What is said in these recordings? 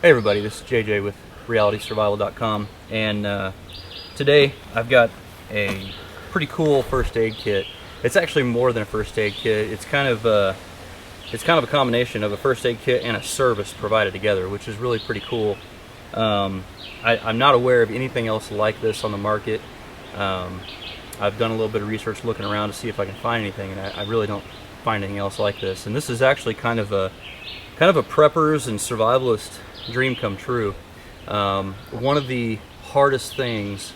Hey everybody, this is JJ with realitysurvival.com, and today I've got a pretty cool first aid kit. It's actually more than a first aid kit. It's kind of a combination of a first aid kit and a service provided together, which is really pretty cool. I'm not aware of anything else like this on the market. I've done a little bit of research looking around to see if I can find anything, and I really don't find anything else like this. And this is actually kind of a prepper's and survivalist dream come true. One of the hardest things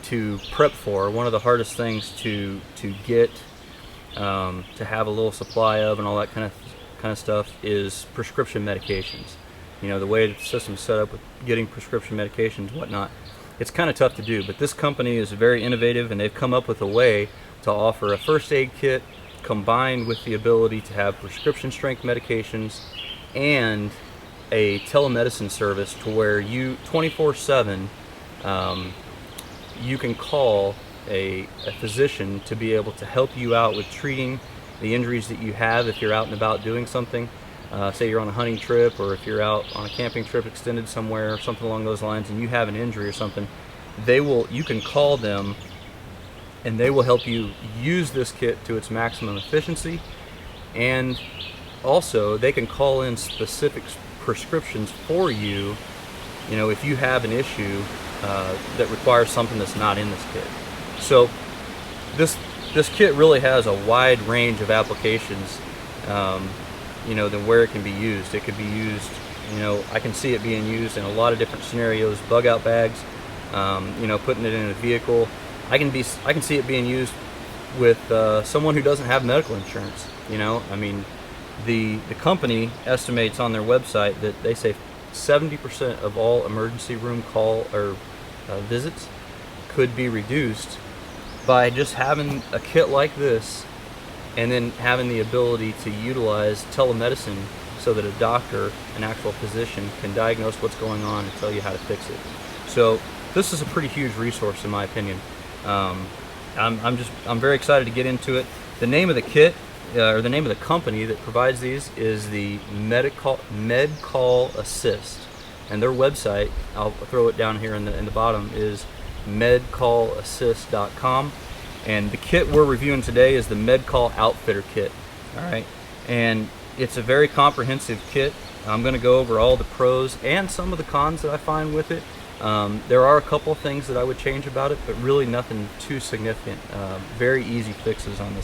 to prep for, one of the hardest things to get, to have a little supply of and all that kind of stuff is prescription medications. You know, the way the system's set up with getting prescription medications and whatnot, it's kind of tough to do, but this company is very innovative, and they've come up with a way to offer a first aid kit combined with the ability to have prescription strength medications and a telemedicine service to where you 24/7 you can call a physician to be able to help you out with treating the injuries that you have if you're out and about doing something. Say you're on a hunting trip, or if you're out on a camping trip extended somewhere or something along those lines, and you have an injury or something, you can call them and they will help you use this kit to its maximum efficiency. And also they can call in specific prescriptions for you, you know, if you have an issue that requires something that's not in this kit. So this kit really has a wide range of applications, you know, than where it can be used. It could be used, you know, I can see it being used in a lot of different scenarios. Bug out bags, you know, putting it in a vehicle. I can see it being used with someone who doesn't have medical insurance. You know, I mean, the company estimates on their website that they say 70% of all emergency room call or visits could be reduced by just having a kit like this, and then having the ability to utilize telemedicine so that a doctor, an actual physician, can diagnose what's going on and tell you how to fix it. So this is a pretty huge resource in my opinion. I'm very excited to get into it. The name of the kit, or the name of the company that provides these, is the MedCallAssist, and their website, I'll throw it down here in the bottom, is MedCallAssist.com. And the kit we're reviewing today is the MedCall Outfitter Kit. All right, and it's a very comprehensive kit. I'm going to go over all the pros and some of the cons that I find with it. There are a couple of things that I would change about it, but really nothing too significant. Very easy fixes on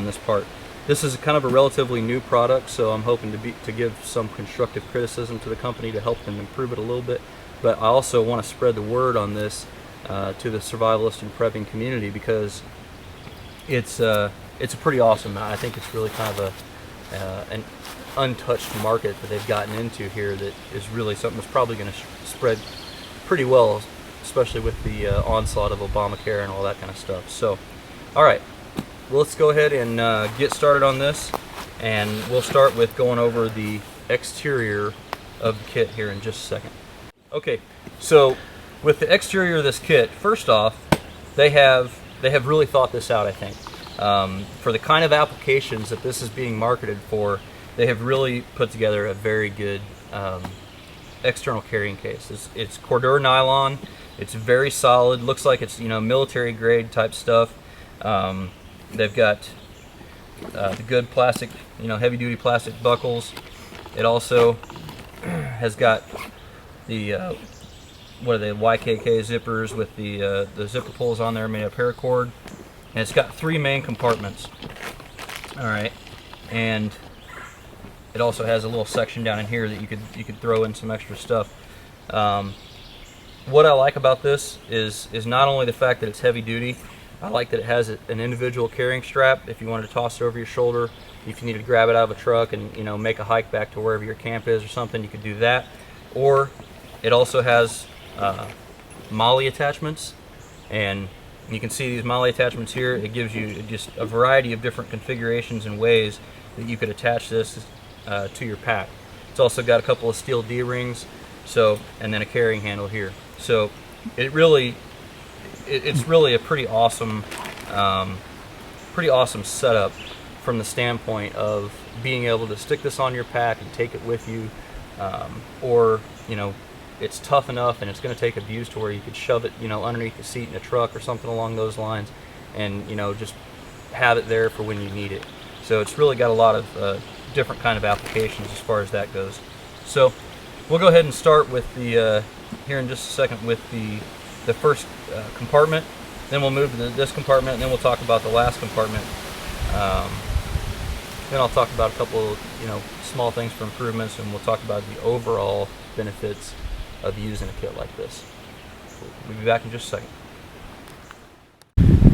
this part. This is kind of a relatively new product, so I'm hoping to give some constructive criticism to the company to help them improve it a little bit. But I also want to spread the word on this to the survivalist and prepping community, because it's pretty awesome. I think it's really kind of an untouched market that they've gotten into here that is really something that's probably going to spread pretty well, especially with the onslaught of Obamacare and all that kind of stuff. So, all right. Well, let's go ahead and get started on this, and we'll start with going over the exterior of the kit here in just a second. Okay, so with the exterior of this kit, first off, they have really thought this out, I think. For the kind of applications that this is being marketed for, they have really put together a very good external carrying case. It's Cordura nylon. It's very solid. Looks like it's, you know, military grade type stuff. They've got the good plastic, you know, heavy duty plastic buckles. It also has got the what are they, YKK zippers with the zipper pulls on there made of paracord, and it's got 3 main compartments. All right, and it also has a little section down in here that you could throw in some extra stuff. What I like about this is not only the fact that it's heavy duty. I like that it has an individual carrying strap. If you wanted to toss it over your shoulder, if you need to grab it out of a truck and, you know, make a hike back to wherever your camp is or something, you could do that. Or it also has MOLLE attachments, and you can see these MOLLE attachments here. It gives you just a variety of different configurations and ways that you could attach this to your pack. It's also got a couple of steel D-rings, and then a carrying handle here. So it's really a pretty awesome setup from the standpoint of being able to stick this on your pack and take it with you or it's tough enough and it's going to take abuse to where you could shove it underneath the seat in a truck or something along those lines, and just have it there for when you need it. So it's really got a lot of different kind of applications as far as that goes. So we'll go ahead and start with the here in just a second with the first compartment. Then we'll move to this compartment, and then we'll talk about the last compartment. Then I'll talk about a couple small things for improvements, and we'll talk about the overall benefits of using a kit like this. We'll be back in just a second.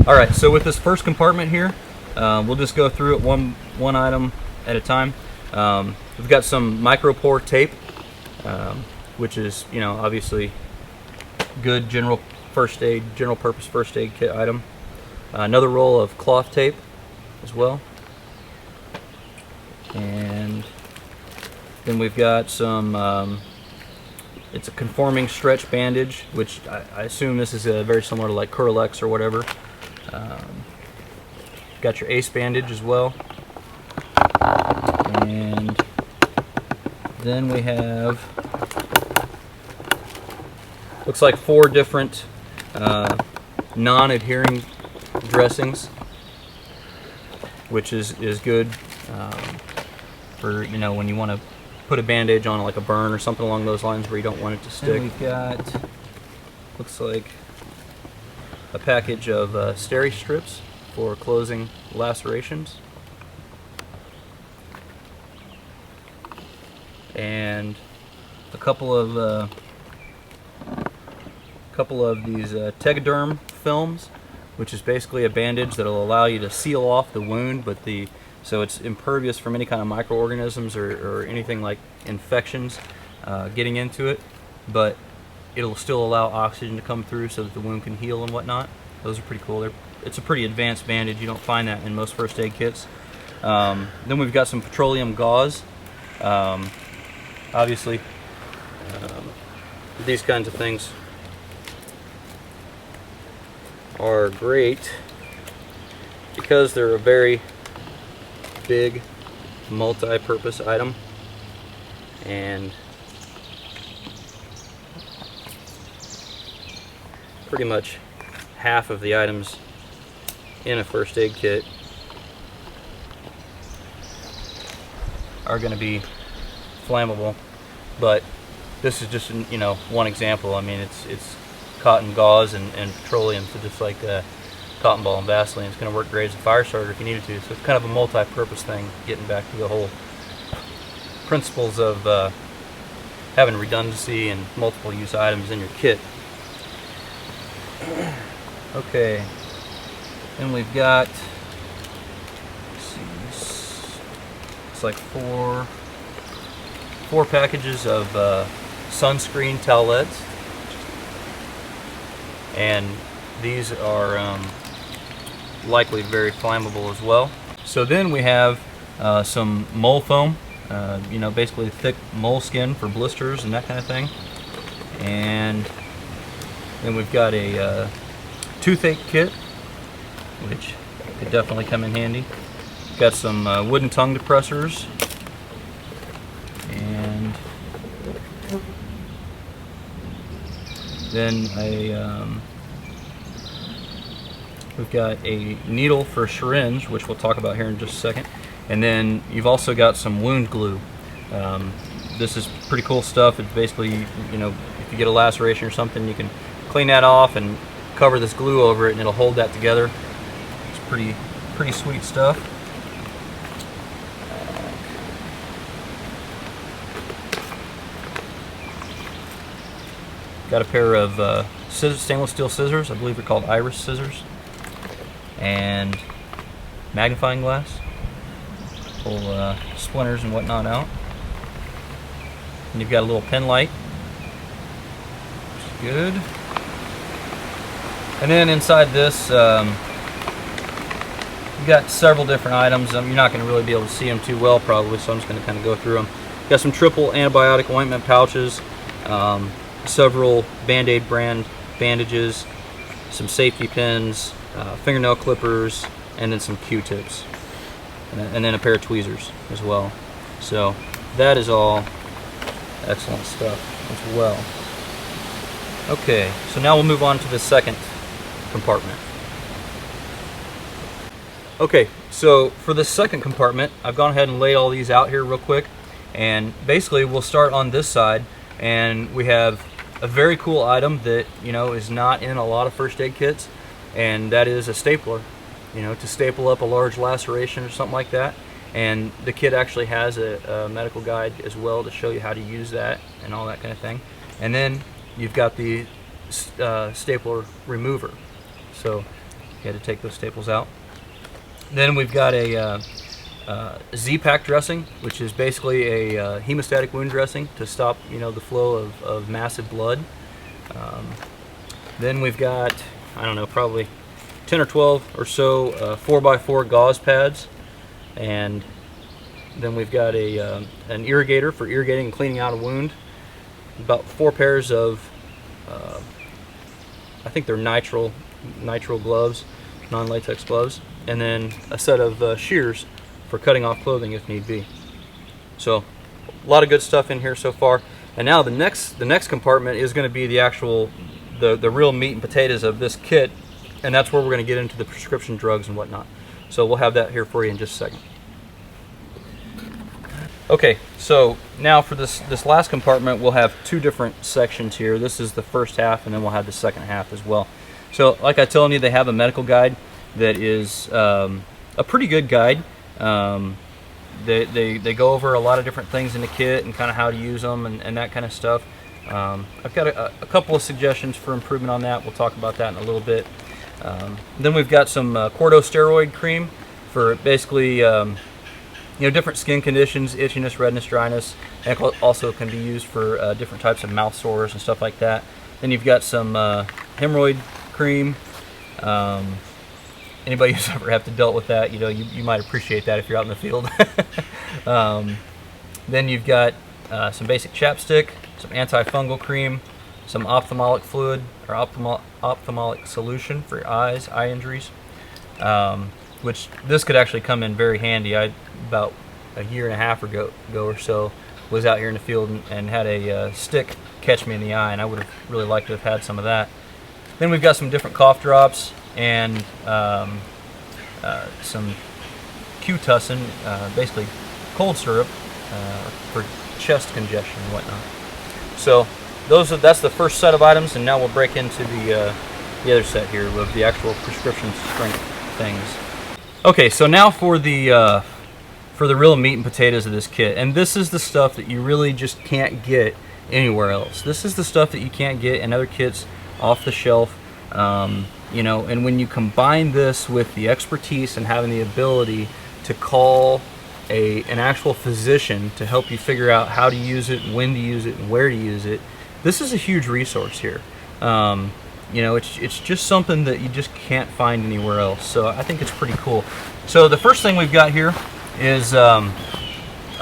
All right, so with this first compartment here, we'll just go through it one item at a time. We've got some micropore tape, which is obviously good general purpose first aid kit item. Another roll of cloth tape as well, and then we've got some. It's a conforming stretch bandage, which I assume this is very similar to like Curlex or whatever. Got your ace bandage as well, and then we have, looks like 4 different non-adhering dressings, which is good for when you want to put a bandage on like a burn or something along those lines where you don't want it to stick. And we've got, looks like a package of steri strips for closing lacerations, and a couple of these Tegaderm films, which is basically a bandage that will allow you to seal off the wound, but so it's impervious from any kind of microorganisms or anything like infections getting into it, but it'll still allow oxygen to come through so that the wound can heal and whatnot. Those are pretty cool. It's a pretty advanced bandage. You don't find that in most first aid kits. Then we've got some petroleum gauze. Obviously, these kinds of things are great because they're a very big multi-purpose item, and pretty much half of the items in a first aid kit are going to be flammable, but this is just one example. I mean, it's cotton gauze and petroleum, so just like cotton ball and Vaseline, it's going to work great as a fire starter if you needed to. So it's kind of a multi-purpose thing, getting back to the whole principles of having redundancy and multiple use items in your kit. Okay, then we've got, it's like four packages of sunscreen towelettes, and these are likely very flammable as well. So then we have some mole foam, basically thick moleskin for blisters and that kind of thing. And then we've got a toothache kit, which could definitely come in handy. Got some wooden tongue depressors, and then we've got a needle for a syringe, which we'll talk about here in just a second. And then you've also got some wound glue. This is pretty cool stuff. It's basically, if you get a laceration or something, you can clean that off and cover this glue over it, and it'll hold that together. It's pretty sweet stuff. Got a pair of stainless steel scissors. I believe they're called iris scissors, and magnifying glass. Pull splinters and whatnot out. And you've got a little pen light, which is good. And then inside this, you've got several different items. You're not going to really be able to see them too well probably, so I'm just going to kind of go through them. Got some triple antibiotic ointment pouches, several Band-Aid brand bandages, some safety pins, fingernail clippers, and then some Q-tips, and then a pair of tweezers as well. So that is all Excellent stuff as well. Okay, so now we'll move on to the second compartment. Okay, so for the second compartment, I've gone ahead and laid all these out here real quick, and basically we'll start on this side, and we have a very cool item that, you know, is not in a lot of first aid kits, and that is a stapler, you know, to staple up a large laceration or something like that. And the kit actually has a medical guide as well to show you how to use that and all that kind of thing. And then you've got the stapler remover, so you had to take those staples out. Then we've got a Z-Pack dressing, which is basically a hemostatic wound dressing to stop, you know, the flow of massive blood. Then we've got, I don't know, probably 10 or 12 or so 4x4 gauze pads, and then we've got an irrigator for irrigating and cleaning out a wound. About 4 pairs of, I think they're nitrile gloves, non-latex gloves, and then a set of shears for cutting off clothing if need be. So a lot of good stuff in here so far. And now the next compartment is going to be the actual, the real meat and potatoes of this kit, and that's where we're going to get into the prescription drugs and whatnot. So we'll have that here for you in just a second. Okay, so now for this last compartment, we'll have 2 different sections here. This is the first half, and then we'll have the second half as well. So like I told you, they have a medical guide that is a pretty good guide. They go over a lot of different things in the kit and kind of how to use them and that kind of stuff. I've got a couple of suggestions for improvement on that. We'll talk about that in a little bit. Then we've got some corticosteroid cream for basically you know, different skin conditions, itchiness, redness, dryness, and also can be used for different types of mouth sores and stuff like that. Then you've got some hemorrhoid cream. Anybody who's ever have to dealt with that, you know, you might appreciate that if you're out in the field. Then you've got some basic chapstick, some antifungal cream, some ophthalmic fluid or ophthalmic solution for your eyes, eye injuries, which this could actually come in very handy. I about a year and a half ago or so was out here in the field and had a stick catch me in the eye, and I would have really liked to have had some of that. Then we've got some different cough drops and some Q-Tussin, basically cold syrup for chest congestion and whatnot. So that's the first set of items, and now we'll break into the other set here with the actual prescription strength things. Okay, so now for the real meat and potatoes of this kit, and this is the stuff that you really just can't get anywhere else. This is the stuff that you can't get in other kits off the shelf. You know, and when you combine this with the expertise and having the ability to call an actual physician to help you figure out how to use it, when to use it, and where to use it, this is a huge resource here. You know, it's just something that you just can't find anywhere else. So I think it's pretty cool. So the first thing we've got here is a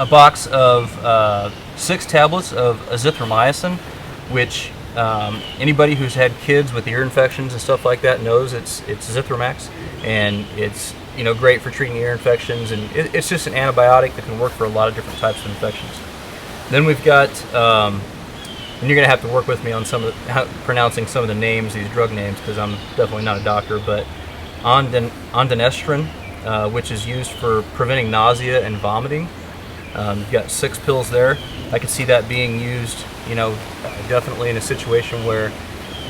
box of 6 tablets of azithromycin, which anybody who's had kids with ear infections and stuff like that knows it's Zithromax, and it's, you know, great for treating ear infections, and it's just an antibiotic that can work for a lot of different types of infections. Then we've got, and you're going to have to work with me on pronouncing some of the names, these drug names, because I'm definitely not a doctor, but ondansetron, which is used for preventing nausea and vomiting. You've got 6 pills there. I could see that being used, you know, definitely in a situation where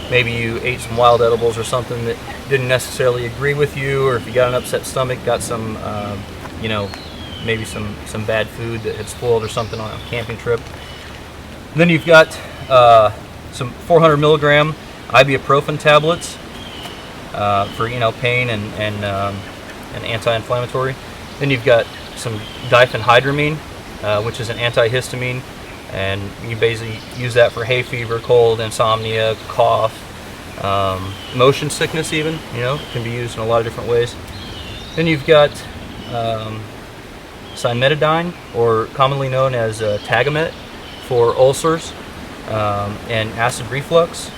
maybe you ate some wild edibles or something that didn't necessarily agree with you, or if you got an upset stomach, got some, you know, maybe some bad food that had spoiled or something on a camping trip. Then you've got some 400 milligram ibuprofen tablets for, you know, pain and anti-inflammatory. Then you've got some diphenhydramine, which is an antihistamine, and you basically use that for hay fever, cold, insomnia, cough, motion sickness even, you know, can be used in a lot of different ways. Then you've got cimetidine, or commonly known as Tagamet, for ulcers and acid reflux.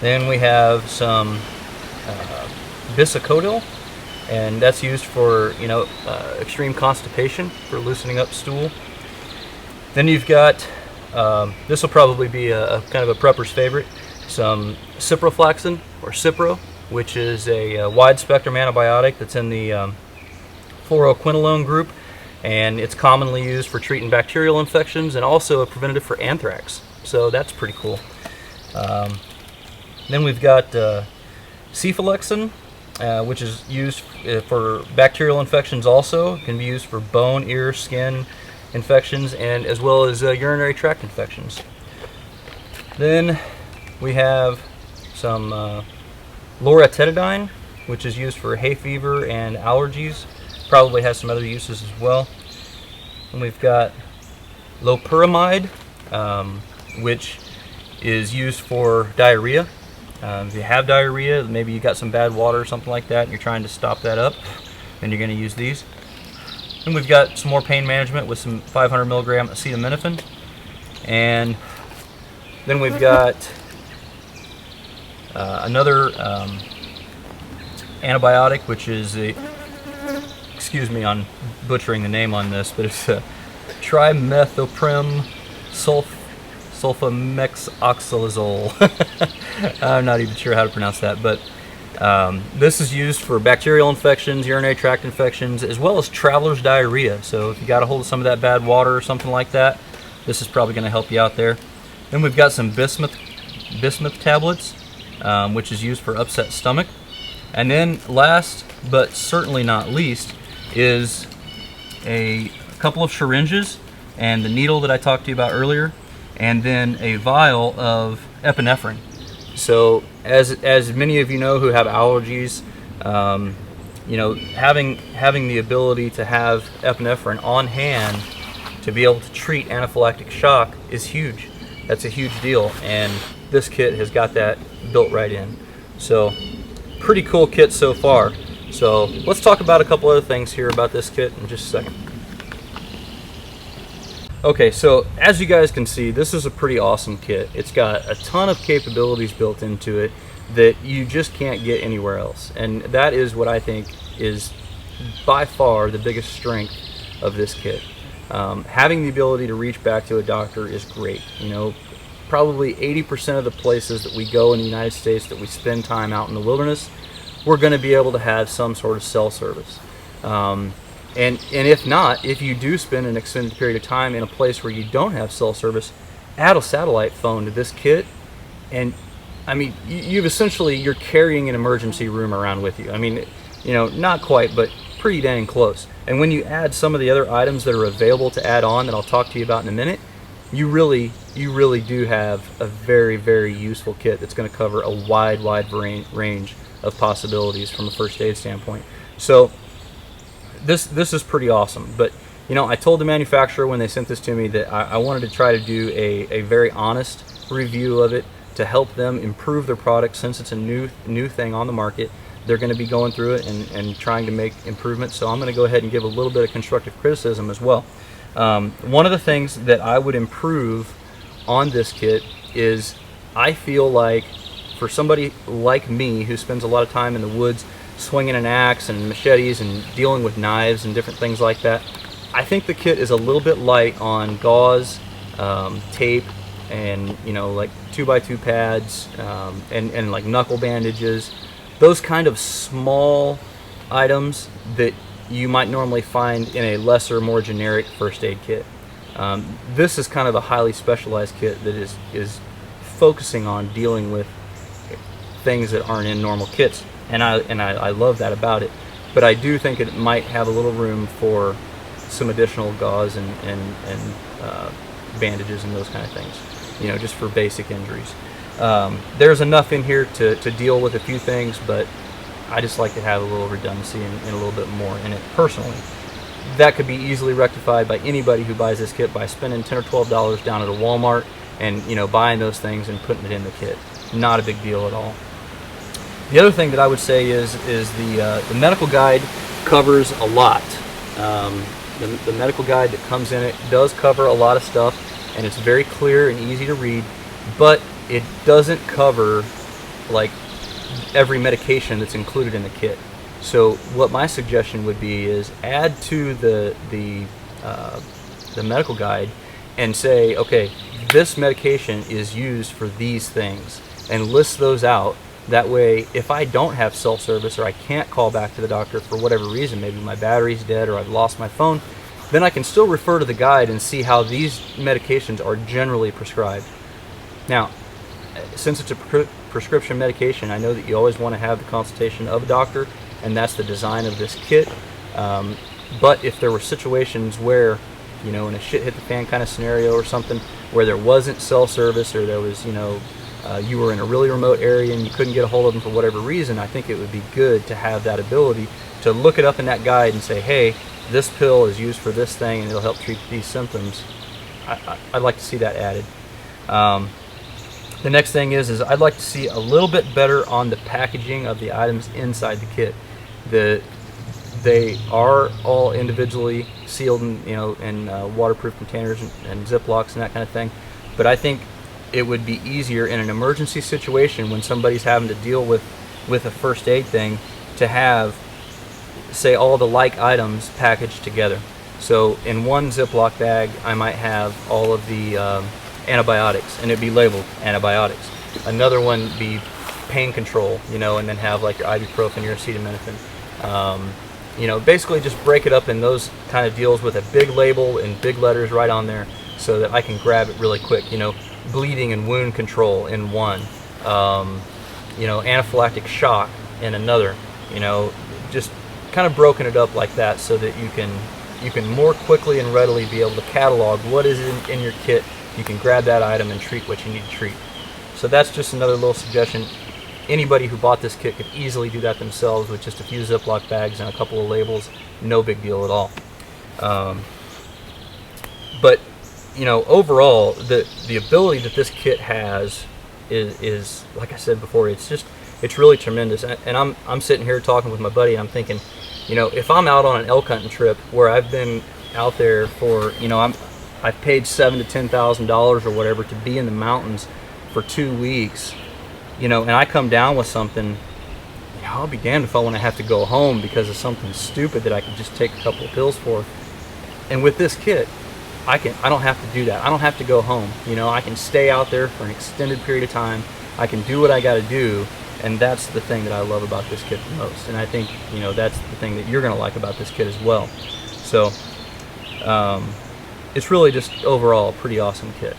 Then we have some bisacodyl, and that's used for, you know, extreme constipation, for loosening up stool. Then you've got This will probably be a kind of a prepper's favorite. Some ciprofloxacin, or Cipro, which is a wide spectrum antibiotic that's in the fluoroquinolone group, and it's commonly used for treating bacterial infections and also a preventative for anthrax. So that's pretty cool. Then we've got cephalexin, which is used for bacterial infections also. It can be used for bone, ear, skin infections, and as well as urinary tract infections. Then we have some loratadine, which is used for hay fever and allergies. Probably has some other uses as well. And we've got loperamide, which is used for diarrhea. If you have diarrhea, maybe you got some bad water or something like that, and you're trying to stop that up, then you're going to use these. And we've got some more pain management with some 500 milligram acetaminophen. And then we've got another antibiotic, which is a, excuse me on butchering the name on this, but it's a trimethoprim sulfamethoxazole. I'm not even sure how to pronounce that, but this is used for bacterial infections, urinary tract infections, as well as traveler's diarrhea. So if you got a hold of some of that bad water or something like that, this is probably going to help you out there. Then we've got some bismuth tablets, which is used for upset stomach. And then last but certainly not least is a couple of syringes and the needle that I talked to you about earlier, and then a vial of epinephrine. So as many of you know who have allergies, you know, having the ability to have epinephrine on hand to be able to treat anaphylactic shock is huge. That's a huge deal, and this kit has got that built right in. So pretty cool kit so far. So let's talk about a couple other things here about this kit in just a second. Okay, so as you guys can see, this is a pretty awesome kit. It's got a ton of capabilities built into it that you just can't get anywhere else. And that is what I think is by far the biggest strength of this kit. Having the ability to reach back to a doctor is great. You know, probably 80% of the places that we go in the United States that we spend time out in the wilderness, we're going to be able to have some sort of cell service. And if not, if you do spend an extended period of time in a place where you don't have cell service, add a satellite phone to this kit, and I mean, you're carrying an emergency room around with you. I mean, you know, not quite, but pretty dang close. And when you add some of the other items that are available to add on that I'll talk to you about in a minute, you really do have a very, very useful kit that's going to cover a wide range of possibilities from a first aid standpoint. So this is pretty awesome. But you know, I told the manufacturer when they sent this to me that I wanted to try to do a very honest review of it to help them improve their product. Since it's a new thing on the market, they're going to be going through it and trying to make improvements. So I'm going to go ahead and give a little bit of constructive criticism as well. One of the things that I would improve on this kit is, I feel like for somebody like me who spends a lot of time in the woods swinging an axe and machetes and dealing with knives and different things like that, I think the kit is a little bit light on gauze, tape, and you know, like 2x2 pads, and like knuckle bandages, those kind of small items that you might normally find in a lesser, more generic first aid kit. This is kind of a highly specialized kit that is focusing on dealing with things that aren't in normal kits, and I love that about it. But I do think it might have a little room for some additional gauze and bandages and those kind of things, you know, just for basic injuries. There's enough in here to deal with a few things, but I just like to have a little redundancy and a little bit more in it personally. That could be easily rectified by anybody who buys this kit by spending $10 or $12 down at a Walmart and, you know, buying those things and putting it in the kit. Not a big deal at all. The other thing that I would say is the medical guide covers a lot. The medical guide that comes in it does cover a lot of stuff, and it's very clear and easy to read, but it doesn't cover like every medication that's included in the kit. So what my suggestion would be is add to the medical guide and say, okay, this medication is used for these things, and list those out. That way, if I don't have cell service or I can't call back to the doctor for whatever reason, maybe my battery's dead or I've lost my phone, then I can still refer to the guide and see how these medications are generally prescribed. Now, since it's a prescription medication, I know that you always want to have the consultation of a doctor, and that's the design of this kit. But if there were situations where, you know, in a shit hit the fan kind of scenario or something, where there wasn't cell service, or there was, you know, you were in a really remote area and you couldn't get a hold of them for whatever reason, I think it would be good to have that ability to look it up in that guide and say, hey, this pill is used for this thing and it'll help treat these symptoms. I'd like to see that added. The next thing is I'd like to see a little bit better on the packaging of the items inside the kit. They are all individually sealed in, you know, in waterproof containers and Ziplocs and that kind of thing. But I think it would be easier in an emergency situation when somebody's having to deal with a first aid thing to have, say, all the like items packaged together. So in one Ziploc bag, I might have all of the antibiotics, and it'd be labeled antibiotics. Another one be pain control, you know, and then have like your ibuprofen, your acetaminophen. You know, basically just break it up in those kind of deals with a big label and big letters right on there so that I can grab it really quick. You know, bleeding and wound control in one, you know, anaphylactic shock in another, you know, just kind of broken it up like that so that you can more quickly and readily be able to catalog what is in your kit. You can grab that item and treat what you need to treat. So that's just another little suggestion. Anybody who bought this kit could easily do that themselves with just a few Ziploc bags and a couple of labels. No big deal at all. But you know, overall, the ability that this kit has is like I said before, it's really tremendous. And I'm sitting here talking with my buddy, and I'm thinking, you know, if I'm out on an elk hunting trip where I've been out there for, you know, I've paid $7,000 to $10,000 or whatever to be in the mountains for 2 weeks, you know, and I come down with something, you know, I'll be damned if I want to have to go home because of something stupid that I could just take a couple of pills for. And with this kit, I don't have to do that. I don't have to go home. You know, I can stay out there for an extended period of time. I can do what I got to do, and that's the thing that I love about this kit the most. And I think, you know, that's the thing that you're going to like about this kit as well. So, it's really just overall a pretty awesome kit.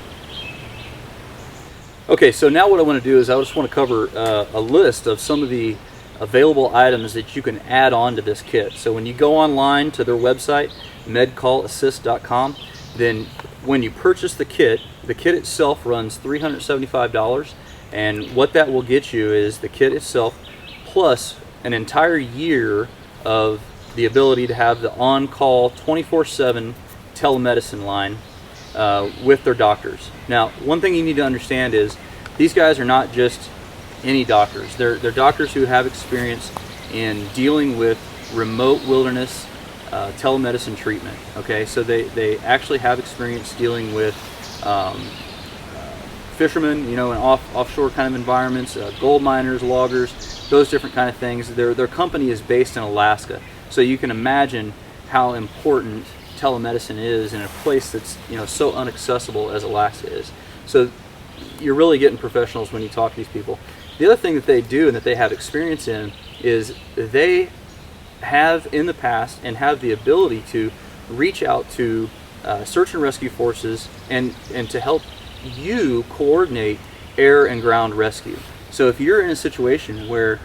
Okay, so now what I want to do is I just want to cover a list of some of the available items that you can add on to this kit. So when you go online to their website, MedCallAssist.com, then when you purchase the kit itself runs $375, and what that will get you is the kit itself plus an entire year of the ability to have the on-call 24/7 telemedicine line with their doctors. Now, one thing you need to understand is these guys are not just any doctors. They're doctors who have experience in dealing with remote wilderness telemedicine treatment. Okay, so they actually have experience dealing with fishermen, you know, in offshore kind of environments, gold miners, loggers, those different kind of things. Their company is based in Alaska, so you can imagine how important telemedicine is in a place that's, you know, so inaccessible as Alaska is. So you're really getting professionals when you talk to these people. The other thing that they do and that they have experience in is they have in the past and have the ability to reach out to search and rescue forces and to help you coordinate air and ground rescue. So if you're in a situation where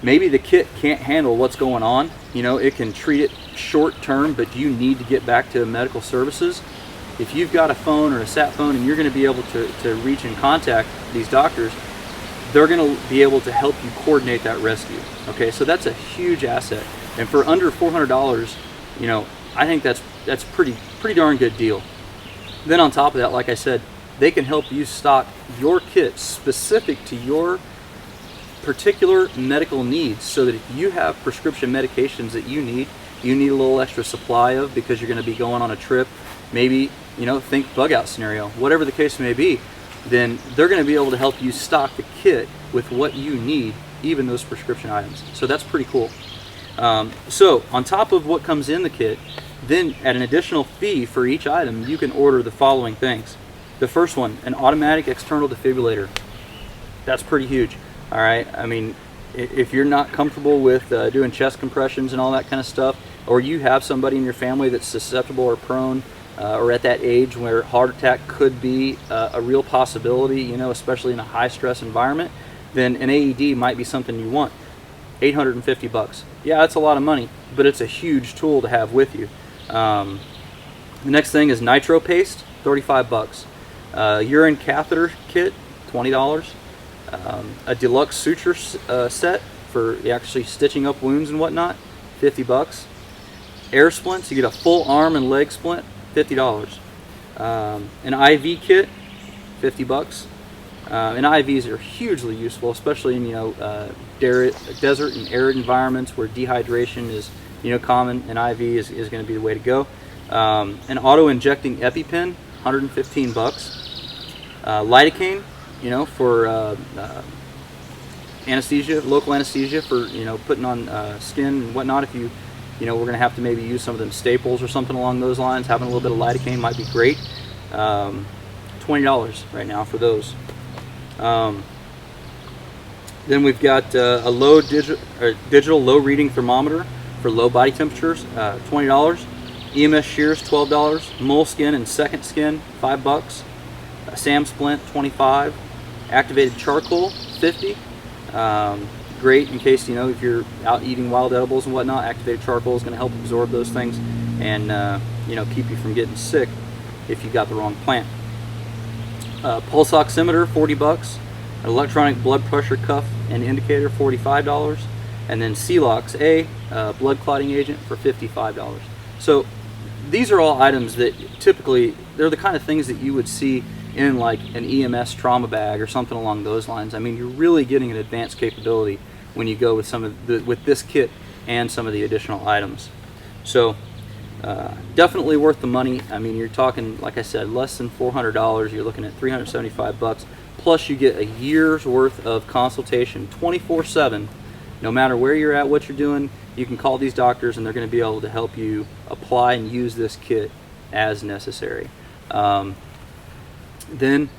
maybe the kit can't handle what's going on, you know, it can treat it short term, but you need to get back to medical services. If you've got a phone or a sat phone and you're going to be able to reach and contact these doctors, they're going to be able to help you coordinate that rescue. Okay, so that's a huge asset, and for under $400, you know, I think that's pretty darn good deal. Then on top of that, like I said, they can help you stock your kit specific to your particular medical needs, so that if you have prescription medications that you need a little extra supply of because you're going to be going on a trip, maybe, you know, think bug out scenario, whatever the case may be, then they're going to be able to help you stock the kit with what you need, even those prescription items. So that's pretty cool. So on top of what comes in the kit, then at an additional fee for each item, you can order the following things. The first one, an automatic external defibrillator. That's pretty huge. All right, I mean, if you're not comfortable with doing chest compressions and all that kind of stuff, or you have somebody in your family that's susceptible or prone or at that age where heart attack could be a real possibility, you know, especially in a high stress environment, then an AED might be something you want. $850. Yeah, that's a lot of money, but it's a huge tool to have with you. The next thing is nitro paste, $35. Urine catheter kit, $20. A deluxe suture set for actually stitching up wounds and whatnot, $50. Air splints, you get a full arm and leg splint, $50. An IV kit, $50. And IVs are hugely useful, especially in, you know, desert and arid environments where dehydration is, you know, common. An IV is going to be the way to go. An auto injecting EpiPen, $115. Lidocaine, you know, for anesthesia, local anesthesia for, you know, putting on skin and whatnot. If you know, we're going to have to maybe use some of them staples or something along those lines. Having a little bit of lidocaine might be great. $20 right now for those. Then we've got a low digital low reading thermometer for low body temperatures, $20. EMS shears, $12. Moleskin and second skin, $5. SAM splint, $25. Activated charcoal, $50. Great in case, you know, if you're out eating wild edibles and whatnot. Activated charcoal is going to help absorb those things and you know, keep you from getting sick if you got the wrong plant. Pulse oximeter, $40. An electronic blood pressure cuff and indicator, $45. And then Celox A, blood clotting agent, for $55. So these are all items that typically, they're the kind of things that you would see in like an EMS trauma bag or something along those lines. I mean, you're really getting an advanced capability when you go with with this kit and some of the additional items. So definitely worth the money. I mean, you're talking, like I said, less than $400. You're looking at $375. Plus you get a year's worth of consultation 24/7. No matter where you're at, what you're doing, you can call these doctors and they're going to be able to help you apply and use this kit as necessary. Then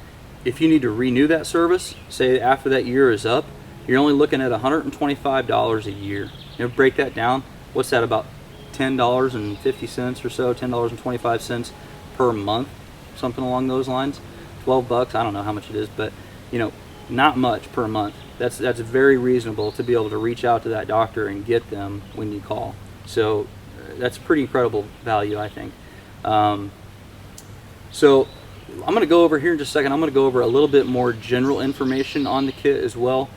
if you need to renew that service, say after that year is up, you're only looking at $125 a year. You know, break that down. What's that, about $10.50 or so, $10.25 per month, something along those lines. $12, I don't know how much it is, but you know, not much per month. That's very reasonable to be able to reach out to that doctor and get them when you call. So that's pretty incredible value, I think. So I'm going to go over here in just a second. I'm going to go over a little bit more general information on the kit as well.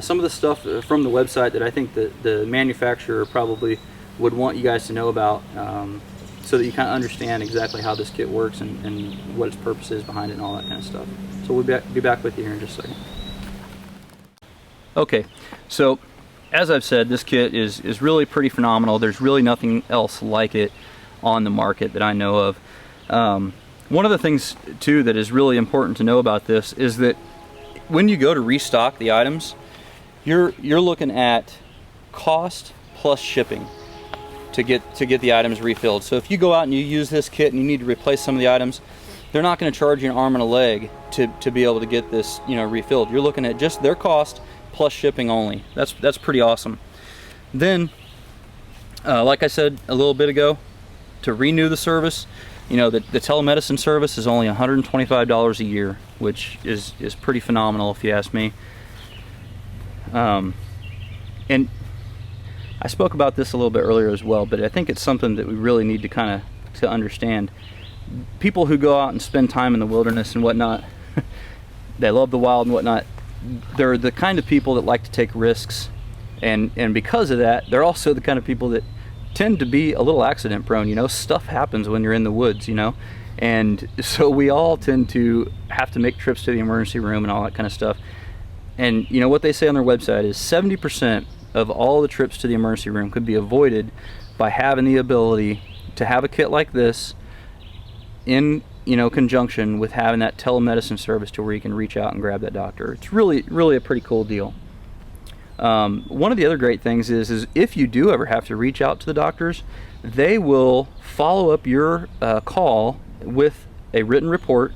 Some of the stuff from the website that I think that the manufacturer probably would want you guys to know about, so that you kind of understand exactly how this kit works and what its purpose is behind it and all that kind of stuff. So we'll be back with you here in just a second. Okay, so as I've said, this kit is really pretty phenomenal. There's really nothing else like it on the market that I know of. One of the things too that is really important to know about this is that when you go to restock the items, you're looking at cost plus shipping to get the items refilled. So if you go out and you use this kit and you need to replace some of the items, they're not going to charge you an arm and a leg to be able to get this, you know, refilled. You're looking at just their cost plus shipping only. That's pretty awesome. Then, like I said a little bit ago, to renew the service, you know, the telemedicine service is only $125 a year, which is pretty phenomenal if you ask me. And I spoke about this a little bit earlier as well, but I think it's something that we really need to kind of to understand. People who go out and spend time in the wilderness and whatnot, they love the wild and whatnot, they're the kind of people that like to take risks, and because of that, they're also the kind of people that tend to be a little accident prone. You know, stuff happens when you're in the woods, you know, and so we all tend to have to make trips to the emergency room and all that kind of stuff. And you know what they say on their website is 70% of all the trips to the emergency room could be avoided by having the ability to have a kit like this in, you know, conjunction with having that telemedicine service to where you can reach out and grab that doctor. It's really a pretty cool deal. One of the other great things is if you do ever have to reach out to the doctors, they will follow up your call with a written report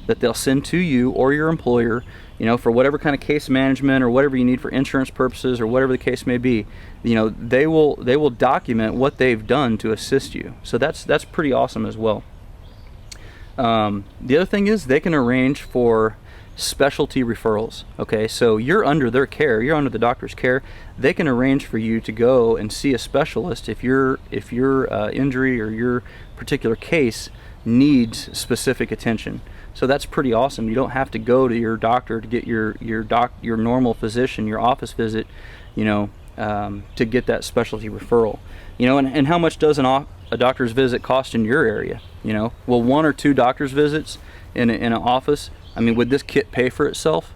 that they'll send to you or your employer, you know, for whatever kind of case management or whatever you need for insurance purposes or whatever the case may be. You know, they will document what they've done to assist you. So that's pretty awesome as well. The other thing is they can arrange for specialty referrals. Okay, so you're under their care, you're under the doctor's care. They can arrange for you to go and see a specialist if your injury or your particular case needs specific attention. So that's pretty awesome. You don't have to go to your doctor to get your normal physician, your office visit, you know, to get that specialty referral. You know, and how much does a doctor's visit cost in your area? You know, well, 1 or 2 doctor's visits in an office, I mean, would this kit pay for itself?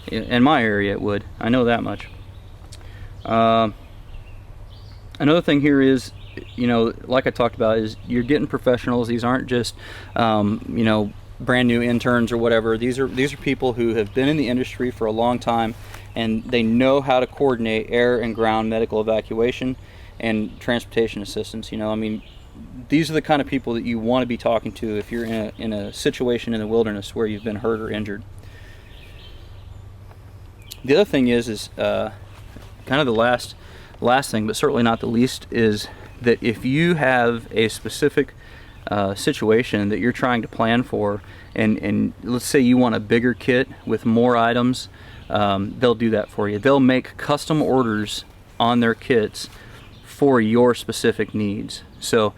In my area, it would. I know that much. Another thing here is, you know, like I talked about, is you're getting professionals. These aren't just, you know, brand new interns or whatever. These are people who have been in the industry for a long time, and they know how to coordinate air and ground medical evacuation and transportation assistance. You know, I mean, these are the kind of people that you want to be talking to if you're in a situation in the wilderness where you've been hurt or injured. The other thing is kind of the last thing, but certainly not the least, is that if you have a specific situation that you're trying to plan for, and let's say you want a bigger kit with more items, they'll do that for you. They'll make custom orders on their kits for your specific needs. So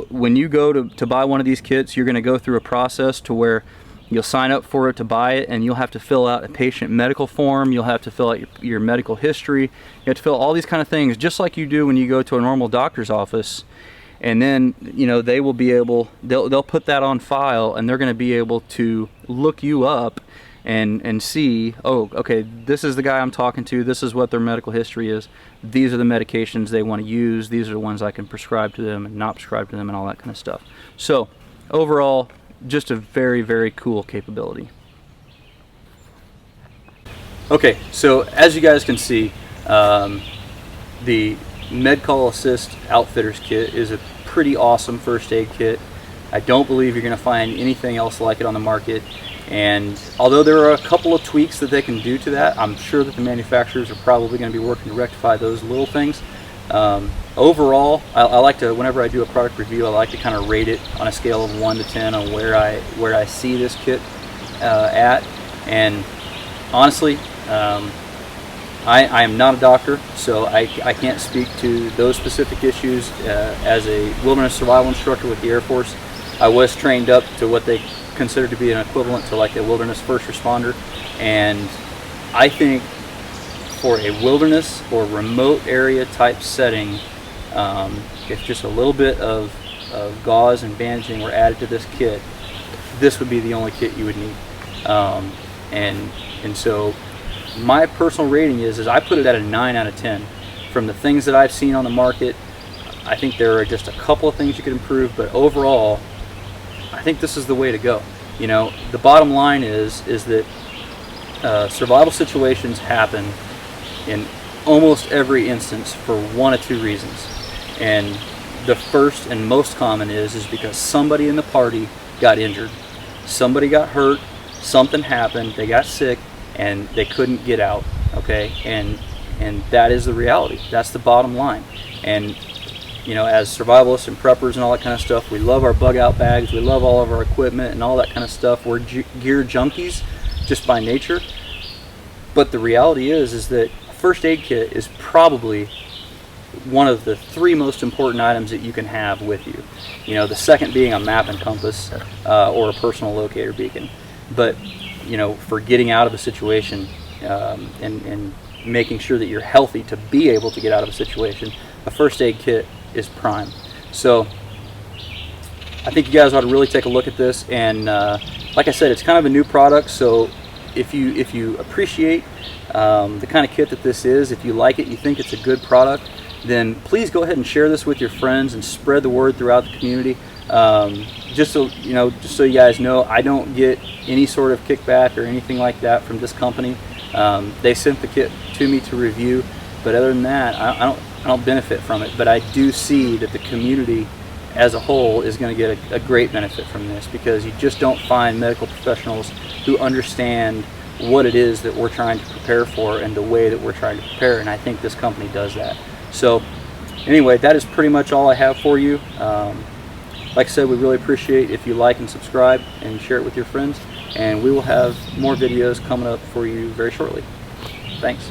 when you go to buy one of these kits, you're going to go through a process to where you'll sign up for it to buy it, and you'll have to fill out a patient medical form. You'll have to fill out your medical history. You have to fill all these kind of things, just like you do when you go to a normal doctor's office. And then, you know, they will be able, they'll put that on file, and they're going to be able to look you up and see, oh, okay, this is the guy I'm talking to, this is what their medical history is, these are the medications they want to use, these are the ones I can prescribe to them and not prescribe to them, and all that kind of stuff. So overall, just a very, very cool capability. Okay, so as you guys can see, the MedCallAssist Outfitters Kit is a pretty awesome first aid kit. I don't believe you're going to find anything else like it on the market. And although there are a couple of tweaks that they can do to that, I'm sure that the manufacturers are probably going to be working to rectify those little things. Overall, I like to, whenever I do a product review, I like to kind of rate it on a scale of 1 to 10 on where I see this kit at. And honestly, I am not a doctor, so I can't speak to those specific issues. As a wilderness survival instructor with the Air Force, I was trained up to what they consider to be an equivalent to like a wilderness first responder, and I think for a wilderness or remote area type setting, if just a little bit of gauze and bandaging were added to this kit, this would be the only kit you would need. And so my personal rating is I put it at a 9 out of 10. From the things that I've seen on the market, I think there are just a couple of things you could improve, but overall, I think this is the way to go. You know, the bottom line is that survival situations happen in almost every instance for 1 of 2 reasons. And the first and most common is because somebody in the party got injured. Somebody got hurt, something happened, they got sick, and they couldn't get out, okay? And that is the reality. That's the bottom line. And you know, as survivalists and preppers and all that kind of stuff, we love our bug out bags, we love all of our equipment and all that kind of stuff. We're gear junkies just by nature. But the reality is that a first aid kit is probably one of the 3 most important items that you can have with you. You know, the second being a map and compass or a personal locator beacon. But, you know, for getting out of a situation and making sure that you're healthy to be able to get out of a situation, a first aid kit is prime. So I think you guys ought to really take a look at this, and like I said, it's kind of a new product, so if you appreciate the kind of kit that this is, if you like it, you think it's a good product, then please go ahead and share this with your friends and spread the word throughout the community. Just so you guys know, I don't get any sort of kickback or anything like that from this company. They sent the kit to me to review, but other than that, I don't benefit from it. But I do see that the community as a whole is going to get a great benefit from this, because you just don't find medical professionals who understand what it is that we're trying to prepare for and the way that we're trying to prepare, and I think this company does that. So anyway, that is pretty much all I have for you. Like I said, we really appreciate if you like and subscribe and share it with your friends, and we will have more videos coming up for you very shortly. Thanks.